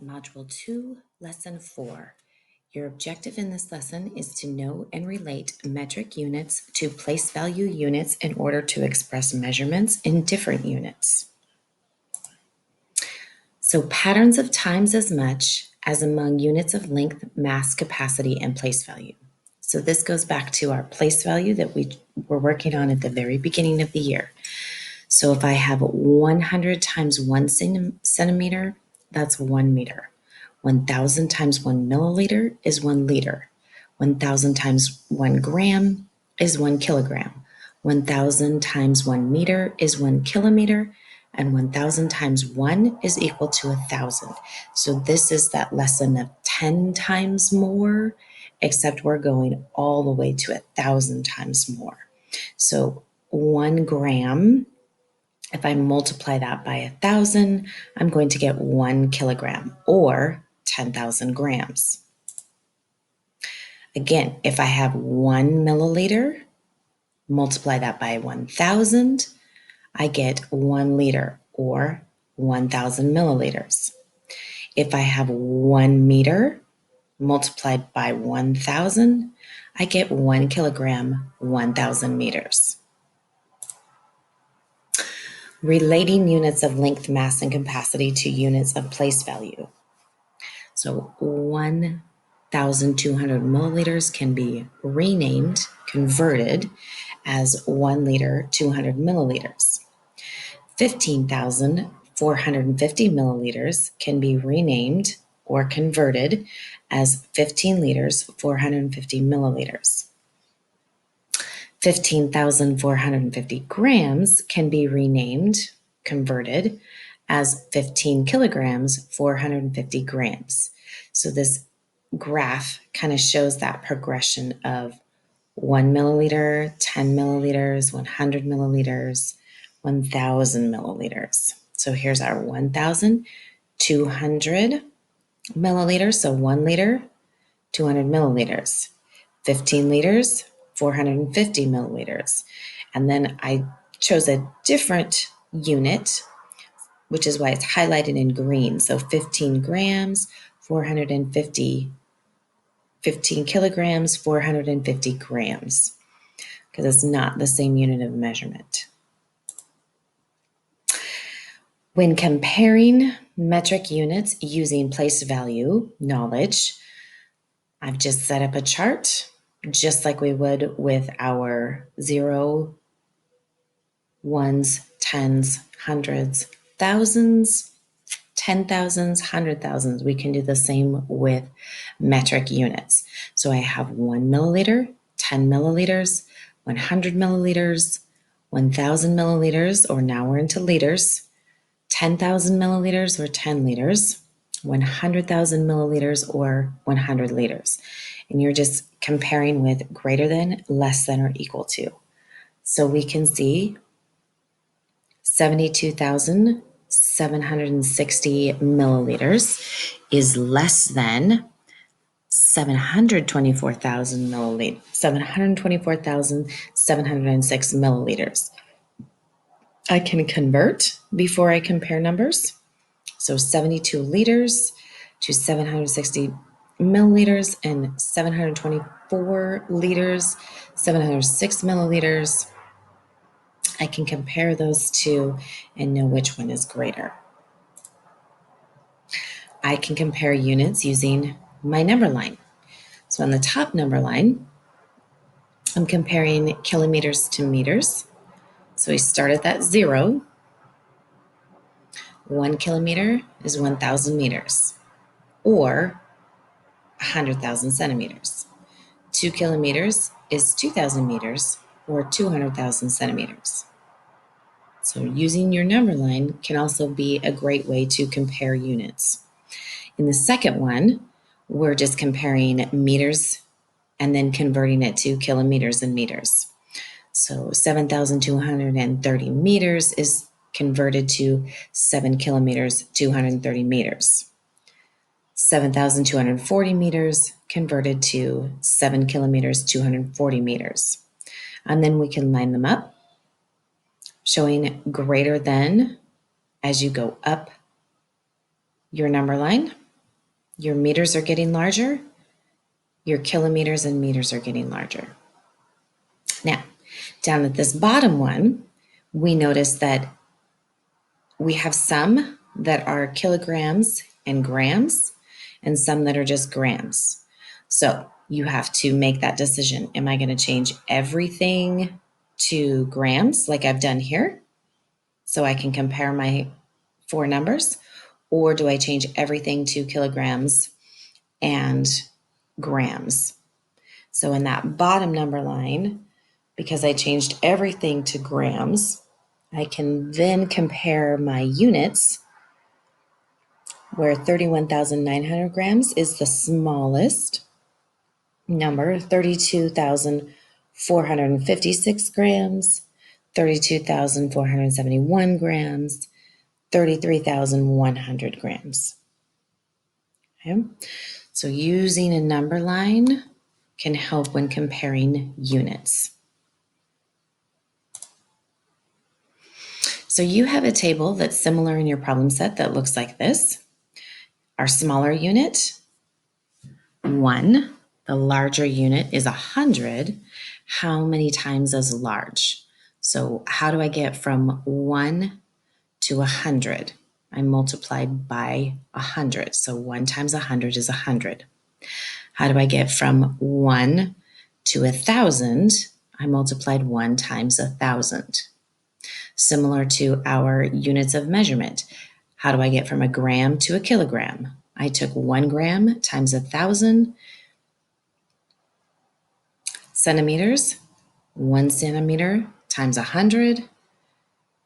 Module 2, Lesson 4. Your objective in this lesson is to know and relate metric units to place value units in order to express measurements in different units. So patterns of times as much as among units of length, mass, capacity, and place value. So this goes back to our place value that we were working on at the very beginning of the year. So if I have 100 times 1 centimeter, that's 1 meter. 1,000 times 1 milliliter is 1 liter. 1,000 times 1 gram is 1 kilogram. 1,000 times 1 meter is 1 kilometer. And 1,000 times 1 is equal to 1,000. So this is that lesson of 10 times more, except we're going all the way to 1,000 times more. So 1 gram, if I multiply that by 1,000, I'm going to get 1 kilogram or 10,000 grams. Again, if I have 1 milliliter, multiply that by 1,000, I get 1 liter or 1,000 milliliters. If I have 1 meter multiplied by 1,000, I get 1 kilogram, 1,000 meters. Relating units of length, mass, and capacity to units of place value. So 1,200 milliliters can be renamed, converted as 1 liter, 200 milliliters. 15,450 milliliters can be renamed or converted as 15 liters, 450 milliliters. 15,450 grams can be renamed, converted as 15 kilograms, 450 grams. So this graph kind of shows that progression of 1 milliliter, 10 milliliters, 100 milliliters, 1,000 milliliters. So here's our 1,200 milliliters, so 1 liter, 200 milliliters. 15 liters, 450 milliliters. And then I chose a different unit, which is why it's highlighted in green. So 15 grams, 450, 15 kilograms, 450 grams, because it's not the same unit of measurement. When comparing metric units using place value knowledge, I've just set up a chart, just like we would with our 0, 1s, 10s, 100s, 1000s, 10,000s, 100,000s. We can do the same with metric units. So I have 1 milliliter, 10 milliliters, 100 milliliters, 1,000 milliliters, or now we're into liters, 10,000 milliliters or 10 liters, 100,000 milliliters or 100 liters. And you're just comparing with greater than, less than, or equal to. So we can see 72,760 milliliters is less than 724,000 milliliters, 724,706 milliliters. I can convert before I compare numbers. So 72 liters to 760 milliliters and 724 liters, 706 milliliters. I can compare those two and know which one is greater. I can compare units using my number line. So on the top number line, I'm comparing kilometers to meters. So we start at that 0. 1 kilometer is 1,000 meters, or 100,000 centimeters. 2 kilometers is 2,000 meters, or 200,000 centimeters. So using your number line can also be a great way to compare units. In the second one, we're just comparing meters and then converting it to kilometers and meters. So 7,230 meters is converted to 7 kilometers, 230 meters. 7,240 meters converted to 7 kilometers, 240 meters. And then we can line them up, showing greater than as you go up your number line, Your meters are getting larger. Your kilometers and meters are getting larger. Now, down at this bottom one, we notice that we have some that are kilograms and grams and some that are just grams. So you have to make that decision. Am I going to change everything to grams like I've done here so I can compare my four numbers? Or do I change everything to kilograms and grams? So in that bottom number line, because I changed everything to grams, I can then compare my units where 31,900 grams is the smallest number, 32,456 grams, 32,471 grams, 33,100 grams. Okay? So using a number line can help when comparing units. So you have a table that's similar in your problem set that looks like this. Our smaller unit, 1. The larger unit is 100. How many times is large? So how do I get from 1 to 100? I multiplied by 100. So 1 times 100 is 100. How do I get from 1 to 1,000? I multiplied 1 times 1,000. Similar to our units of measurement. How do I get from a gram to a kilogram? I took 1 gram times 1,000 centimeters, 1 centimeter times 100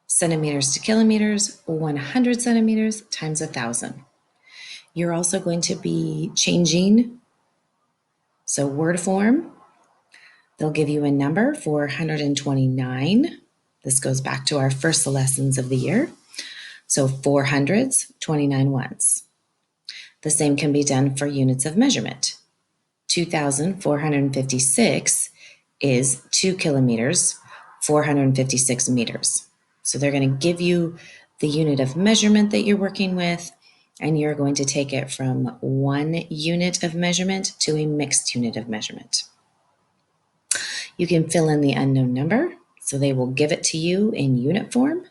centimeters to kilometers, 100 centimeters times 1,000. You're also going to be changing, so word form, they'll give you a number, 429. This goes back to our first lessons of the year. So 4 hundreds, 29 ones. The same can be done for units of measurement. 2,456 is 2 kilometers, 456 meters. So they're going to give you the unit of measurement that you're working with, and you're going to take it from one unit of measurement to a mixed unit of measurement. You can fill in the unknown number, so they will give it to you in unit form.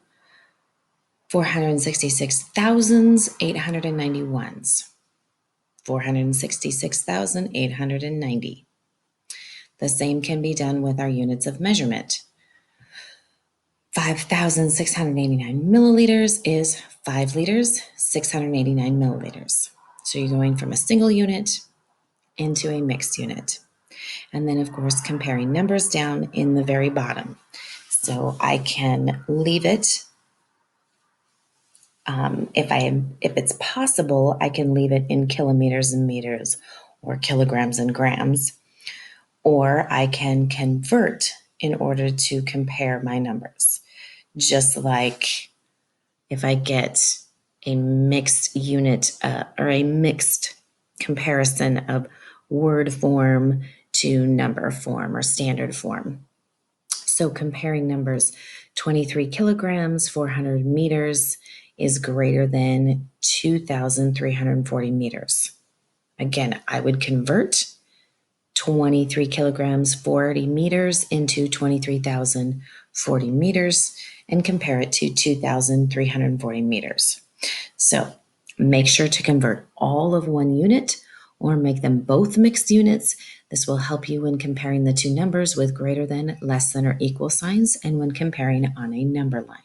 466,891s. 466,890. The same can be done with our units of measurement. 5,689 milliliters is 5 liters, 689 milliliters. So you're going from a single unit into a mixed unit. And then, of course, comparing numbers down in the very bottom. So I can leave it. If it's possible, I can leave it in kilometers and meters or kilograms and grams, or I can convert in order to compare my numbers. Just like if I get a mixed unit or a mixed comparison of word form to number form or standard form. So comparing numbers, 23 kilograms, 400 meters is greater than 2,340 meters. Again, I would convert 23 kilograms, 40 meters into 23,040 meters and compare it to 2,340 meters. So make sure to convert all of one unit or make them both mixed units. This will help you when comparing the two numbers with greater than, less than, or equal signs and when comparing on a number line.